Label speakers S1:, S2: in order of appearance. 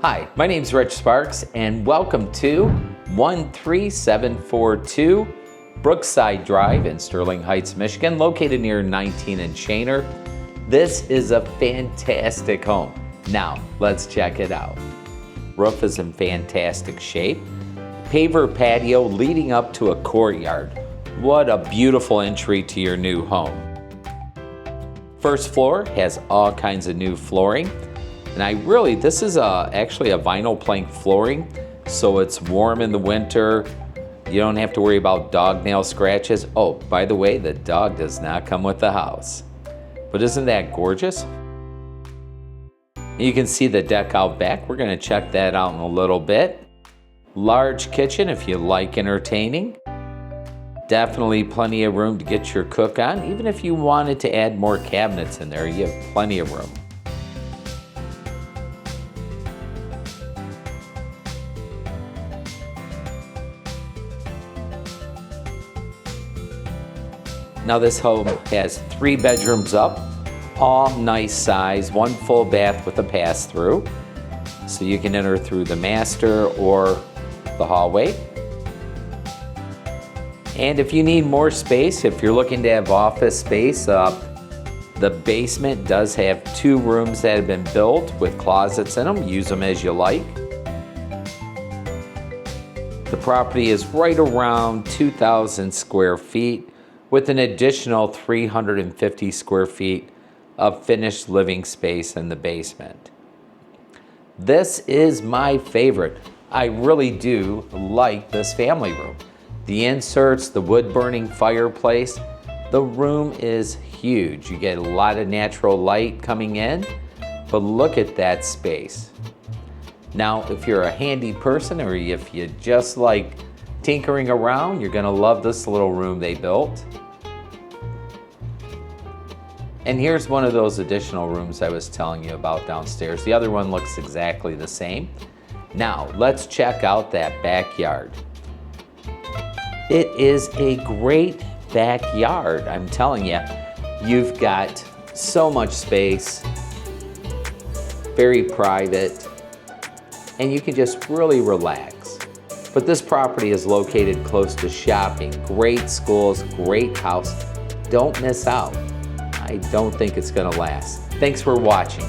S1: Hi, my name's Rich Sparks and welcome to 13742 Brookside Drive in Sterling Heights, Michigan, located near 19 and Shaner. This is a fantastic home. Now, let's check it out. Roof is in fantastic shape. Paver patio leading up to a courtyard. What a beautiful entry to your new home. First floor has all kinds of new flooring. And this is actually a vinyl plank flooring, so it's warm in the winter. You don't have to worry about dog nail scratches. Oh, by the way, the dog does not come with the house. But isn't that gorgeous? You can see the deck out back. We're gonna check that out in a little bit. Large kitchen if you like entertaining. Definitely plenty of room to get your cook on. Even if you wanted to add more cabinets in there, you have plenty of room. Now this home has 3 bedrooms up, all nice size, 1 full bath with a pass-through. So you can enter through the master or the hallway. And if you need more space, if you're looking to have office space, the basement does have 2 rooms that have been built with closets in them. Use them as you like. The property is right around 2,000 square feet. With an additional 350 square feet of finished living space in the basement. This is my favorite. I really do like this family room. The inserts, the wood-burning fireplace, the room is huge. You get a lot of natural light coming in, but look at that space. Now, if you're a handy person or if you just like tinkering around, you're gonna love this little room they built. And here's one of those additional rooms I was telling you about downstairs. The other one looks exactly the same. Now, let's check out that backyard. It is a great backyard, I'm telling you. You've got so much space, very private, and you can just really relax. But this property is located close to shopping, great schools, great house. Don't miss out. I don't think it's gonna last. Thanks for watching.